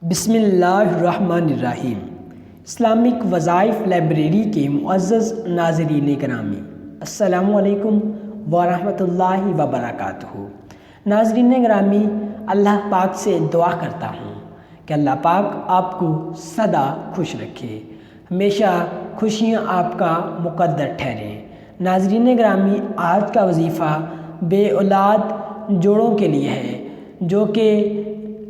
بسم اللہ الرحمن الرحیم۔ اسلامک وظائف لائبریری کے معزز ناظرین گرامی، السلام علیکم ورحمۃ اللہ وبرکاتہ۔ ناظرین گرامی، اللہ پاک سے دعا کرتا ہوں کہ اللہ پاک آپ کو سدا خوش رکھے، ہمیشہ خوشیاں آپ کا مقدر ٹھہریں۔ ناظرین گرامی، آج کا وظیفہ بے اولاد جوڑوں کے لیے ہے، جو کہ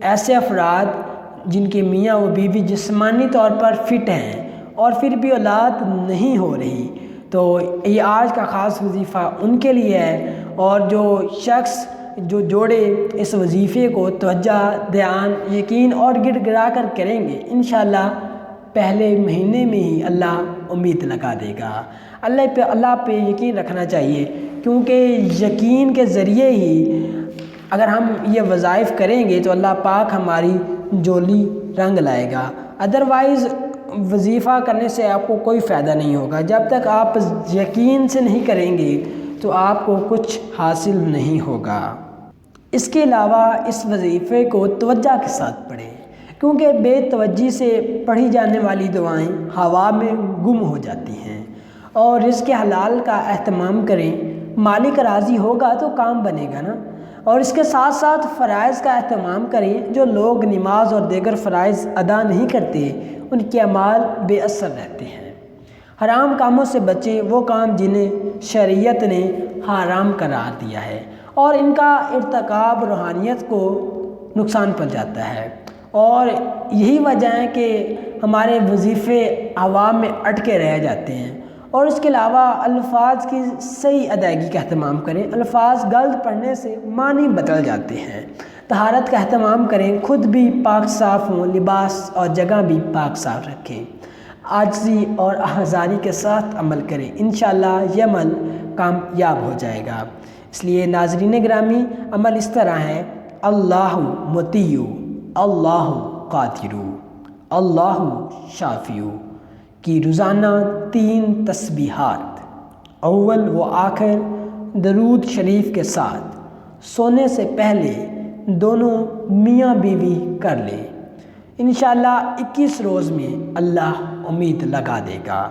ایسے افراد جن کے میاں و بیوی جسمانی طور پر فٹ ہیں اور پھر بھی اولاد نہیں ہو رہی، تو یہ آج کا خاص وظیفہ ان کے لیے ہے۔ اور جو جوڑے اس وظیفے کو توجہ، دھیان، یقین اور گڑ گڑا کر کریں گے، انشاءاللہ پہلے مہینے میں ہی اللہ امید لگا دے گا۔ اللہ پہ یقین رکھنا چاہیے، کیونکہ یقین کے ذریعے ہی اگر ہم یہ وظائف کریں گے تو اللہ پاک ہماری جولی رنگ لائے گا۔ ادروائز وظیفہ کرنے سے آپ کو کوئی فائدہ نہیں ہوگا۔ جب تک آپ یقین سے نہیں کریں گے تو آپ کو کچھ حاصل نہیں ہوگا۔ اس کے علاوہ اس وظیفے کو توجہ کے ساتھ پڑھیں، کیونکہ بے توجہی سے پڑھی جانے والی دعائیں ہوا میں گم ہو جاتی ہیں۔ اور رزق حلال کا اہتمام کریں، مالک راضی ہوگا تو کام بنے گا نا۔ اور اس کے ساتھ ساتھ فرائض کا اہتمام کریں۔ جو لوگ نماز اور دیگر فرائض ادا نہیں کرتے، ان کے اعمال بے اثر رہتے ہیں۔ حرام کاموں سے بچیں، وہ کام جنہیں شریعت نے حرام قرار دیا ہے، اور ان کا ارتکاب روحانیت کو نقصان پہنچاتا ہے۔ اور یہی وجہ ہے کہ ہمارے وظیفے عوام میں اٹکے رہ جاتے ہیں۔ اور اس کے علاوہ الفاظ کی صحیح ادائیگی کا اہتمام کریں۔ الفاظ غلط پڑھنے سے معنی بدل جاتے ہیں۔ طہارت کا اہتمام کریں، خود بھی پاک صاف ہوں، لباس اور جگہ بھی پاک صاف رکھیں۔ عاجزی اور آزاری کے ساتھ عمل کریں، انشاءاللہ یہ عمل کامیاب ہو جائے گا۔ اس لیے ناظرین گرامی، عمل اس طرح ہے: اللہ مطیع، اللہ قادر، اللہ شافی کی روزانہ 3 تسبیحات اول و آخر درود شریف کے ساتھ سونے سے پہلے دونوں میاں بیوی کر لیں۔ انشاءاللہ 21 روز میں اللہ امید لگا دے گا۔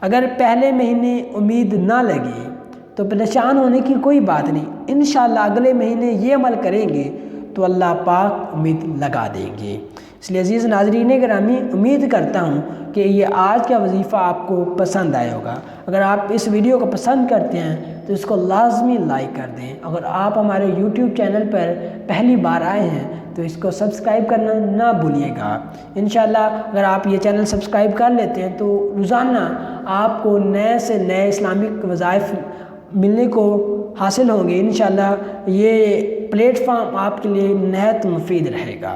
اگر پہلے مہینے امید نہ لگے تو پریشان ہونے کی کوئی بات نہیں، انشاءاللہ اگلے مہینے یہ عمل کریں گے تو اللہ پاک امید لگا دیں گے۔ اس لیے عزیز ناظرین گرامی، امید کرتا ہوں کہ یہ آج کا وظیفہ آپ کو پسند آیا ہوگا۔ اگر آپ اس ویڈیو کو پسند کرتے ہیں تو اس کو لازمی لائک کر دیں۔ اگر آپ ہمارے یوٹیوب چینل پر پہلی بار آئے ہیں تو اس کو سبسکرائب کرنا نہ بھولیے گا۔ انشاءاللہ اگر آپ یہ چینل سبسکرائب کر لیتے ہیں تو روزانہ آپ کو نئے سے نئے اسلامک وظائف ملنے کو حاصل ہوں گے۔ انشاءاللہ یہ پلیٹ فارم آپ کے لیے نہایت مفید رہے گا۔